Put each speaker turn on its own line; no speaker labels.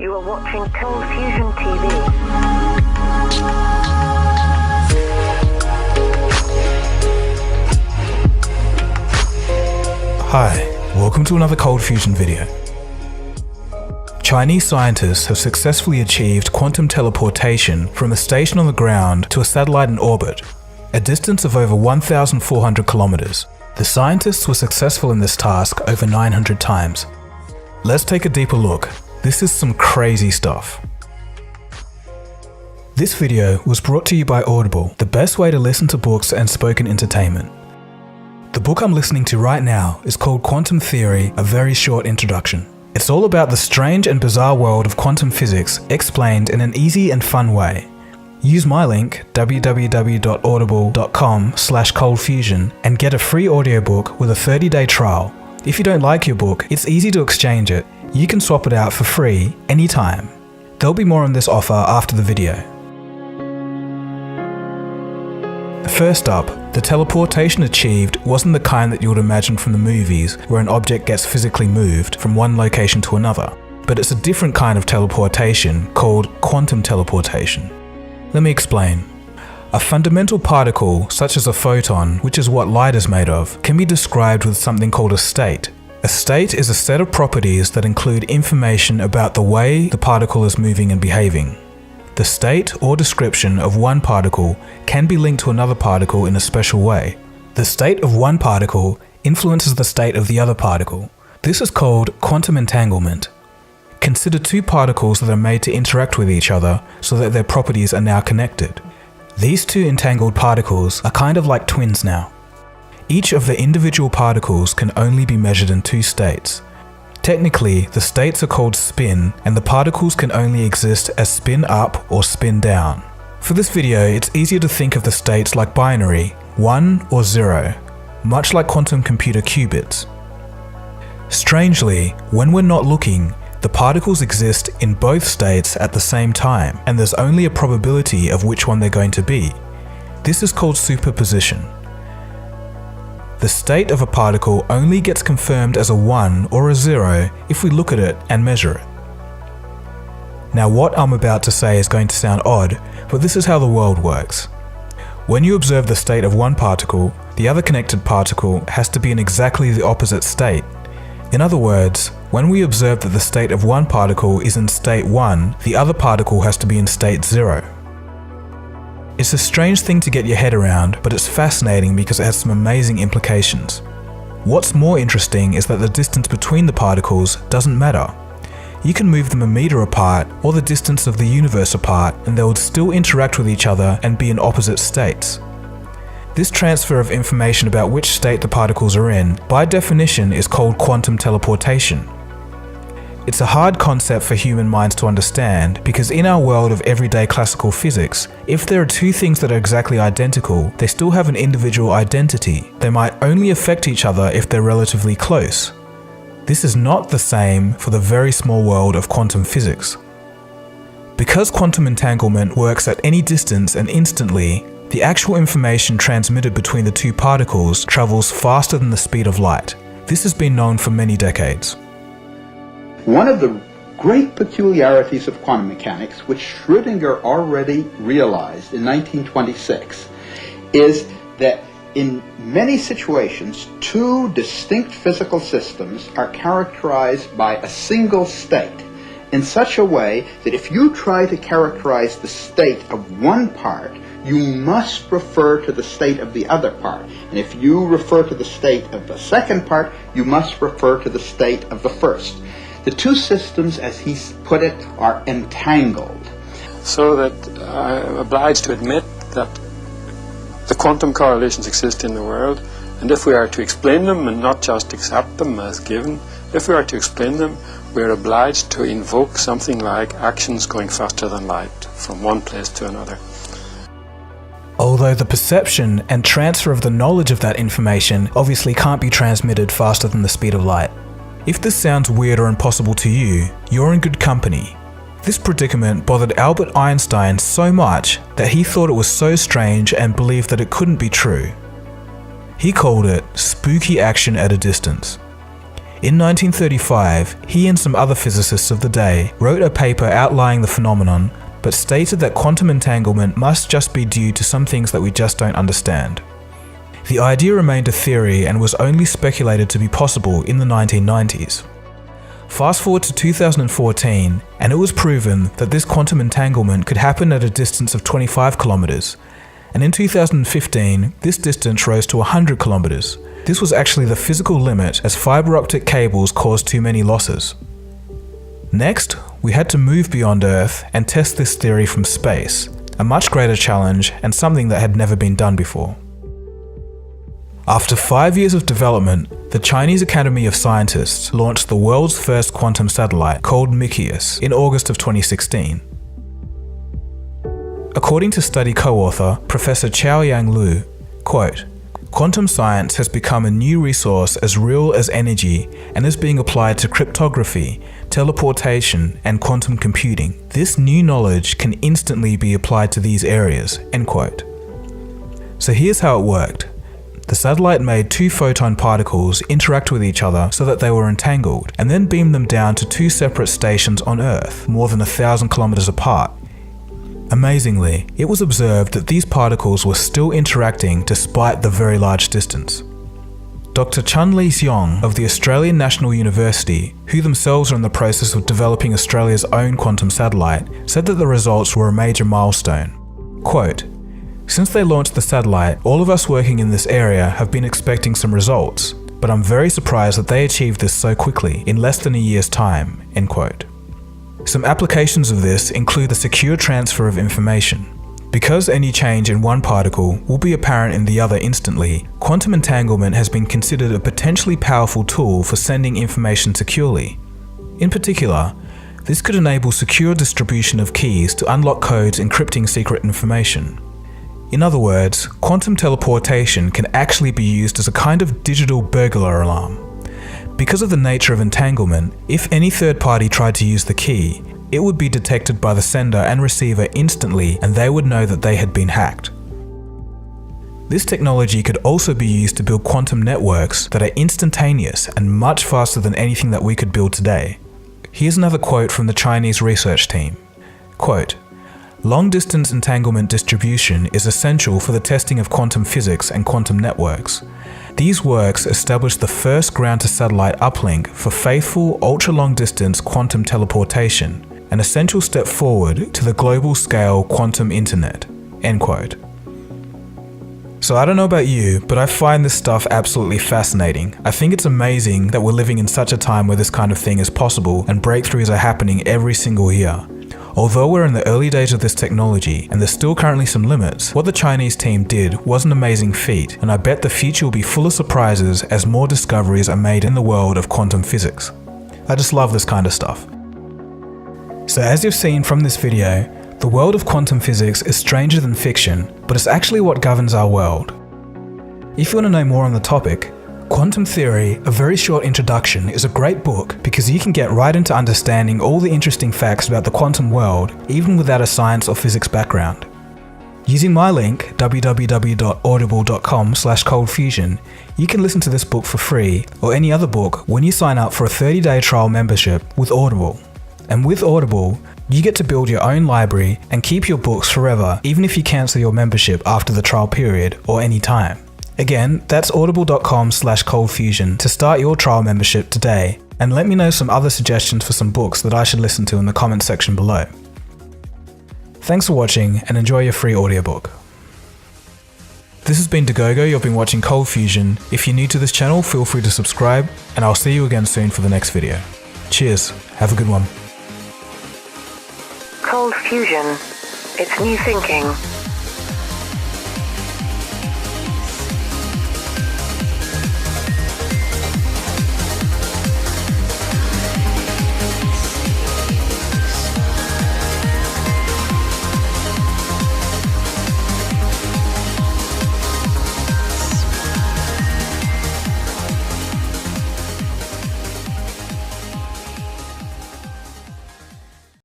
You are watching Telefusion TV.
Hi, welcome to another Cold Fusion video. Chinese scientists have successfully achieved quantum teleportation from a station on the ground to a satellite in orbit, a distance of over 1,400 kilometers. The scientists were successful in this task over 900 times. Let's take a deeper look. This is some crazy stuff. This video was brought to you by Audible, the best way to listen to books and spoken entertainment. The book I'm listening to right now is called Quantum Theory: A Very Short Introduction. It's all about the strange and bizarre world of quantum physics explained in an easy and fun way. Use my link, www.audible.com/coldfusion, and get a free audiobook with a 30-day trial. If you don't like your book, it's easy to exchange it. You can swap it out for free anytime. There'll be more on this offer after the video. First up, the teleportation achieved wasn't the kind that you would imagine from the movies, where an object gets physically moved from one location to another. But it's a different kind of teleportation called quantum teleportation. Let me explain. A fundamental particle, such as a photon, which is what light is made of, can be described with something called a state. A state is a set of properties that include information about the way the particle is moving and behaving. The state or description of one particle can be linked to another particle in a special way. The state of one particle influences the state of the other particle. This is called quantum entanglement. Consider two particles that are made to interact with each other so that their properties are now connected. These two entangled particles are kind of like twins now. Each of the individual particles can only be measured in two states. Technically, the states are called spin, and the particles can only exist as spin up or spin down. For this video, it's easier to think of the states like binary, 1 or 0, much like quantum computer qubits. Strangely, when we're not looking, the particles exist in both states at the same time, and there's only a probability of which one they're going to be. This is called superposition. The state of a particle only gets confirmed as a 1 or a 0 if we look at it and measure it. Now, what I'm about to say is going to sound odd, but this is how the world works. When you observe the state of one particle, the other connected particle has to be in exactly the opposite state. In other words, when we observe that the state of one particle is in state 1, the other particle has to be in state 0. It's a strange thing to get your head around, but it's fascinating because it has some amazing implications. What's more interesting is that the distance between the particles doesn't matter. You can move them a meter apart or the distance of the universe apart, and they would still interact with each other and be in opposite states. This transfer of information about which state the particles are in, by definition, is called quantum teleportation. It's a hard concept for human minds to understand because in our world of everyday classical physics, if there are two things that are exactly identical, they still have an individual identity. They might only affect each other if they're relatively close. This is not the same for the very small world of quantum physics. Because quantum entanglement works at any distance and instantly, the actual information transmitted between the two particles travels faster than the speed of light. This has been known for many decades.
One of the great peculiarities of quantum mechanics, which Schrödinger already realized in 1926, is that in many situations, two distinct physical systems are characterized by a single state in such a way that if you try to characterize the state of one part, you must refer to the state of the other part. And if you refer to the state of the second part, you must refer to the state of the first. The two systems, as he put it, are entangled.
So that I'm obliged to admit that the quantum correlations exist in the world, and if we are to explain them and not just accept them as given, if we are to explain them, we are obliged to invoke something like actions going faster than light from one place to another.
Although the perception and transfer of the knowledge of that information obviously can't be transmitted faster than the speed of light. If this sounds weird or impossible to you, you're in good company. This predicament bothered Albert Einstein so much that he thought it was so strange and believed that it couldn't be true. He called it spooky action at a distance. In 1935, he and some other physicists of the day wrote a paper outlining the phenomenon, but stated that quantum entanglement must just be due to some things that we just don't understand. The idea remained a theory and was only speculated to be possible in the 1990s. Fast forward to 2014, and it was proven that this quantum entanglement could happen at a distance of 25 kilometers. And in 2015, this distance rose to 100 kilometers. This was actually the physical limit, as fiber optic cables caused too many losses. Next, we had to move beyond Earth and test this theory from space, a much greater challenge and something that had never been done before. After 5 years of development, the Chinese Academy of Scientists launched the world's first quantum satellite called Mikius in August of 2016. According to study co-author Professor Chaoyang Liu, quote, "Quantum science has become a new resource as real as energy and is being applied to cryptography, teleportation, and quantum computing. This new knowledge can instantly be applied to these areas," end quote. So here's how it worked. The satellite made two photon particles interact with each other so that they were entangled, and then beamed them down to two separate stations on Earth, more than 1,000 kilometers apart. Amazingly, it was observed that these particles were still interacting despite the very large distance. Dr. Chun-Li Xiong of the Australian National University, who themselves are in the process of developing Australia's own quantum satellite, said that the results were a major milestone. Quote, "Since they launched the satellite, all of us working in this area have been expecting some results, but I'm very surprised that they achieved this so quickly, in less than a year's time," end quote. Some applications of this include the secure transfer of information. Because any change in one particle will be apparent in the other instantly, quantum entanglement has been considered a potentially powerful tool for sending information securely. In particular, this could enable secure distribution of keys to unlock codes encrypting secret information. In other words, quantum teleportation can actually be used as a kind of digital burglar alarm. Because of the nature of entanglement, if any third party tried to use the key, it would be detected by the sender and receiver instantly, and they would know that they had been hacked. This technology could also be used to build quantum networks that are instantaneous and much faster than anything that we could build today. Here's another quote from the Chinese research team. Quote, "Long-distance entanglement distribution is essential for the testing of quantum physics and quantum networks. These works established the first ground-to-satellite uplink for faithful ultra-long-distance quantum teleportation, an essential step forward to the global-scale quantum internet," end quote. So I don't know about you, but I find this stuff absolutely fascinating. I think it's amazing that we're living in such a time where this kind of thing is possible and breakthroughs are happening every single year. Although we're in the early days of this technology and there's still currently some limits, what the Chinese team did was an amazing feat, and I bet the future will be full of surprises as more discoveries are made in the world of quantum physics. I just love this kind of stuff. So as you've seen from this video, the world of quantum physics is stranger than fiction, but it's actually what governs our world. If you want to know more on the topic, Quantum Theory, A Very Short Introduction is a great book because you can get right into understanding all the interesting facts about the quantum world, even without a science or physics background. Using my link, www.audible.com/coldfusion, you can listen to this book for free, or any other book, when you sign up for a 30-day trial membership with Audible. And with Audible, you get to build your own library and keep your books forever, even if you cancel your membership after the trial period or any time. Again, that's audible.com/coldfusion to start your trial membership today, and let me know some other suggestions for some books that I should listen to in the comments section below. Thanks for watching and enjoy your free audiobook. This has been Dagogo, you've been watching Cold Fusion. If you're new to this channel, feel free to subscribe, and I'll see you again soon for the next video. Cheers, have a good one.
Cold fusion. It's new thinking.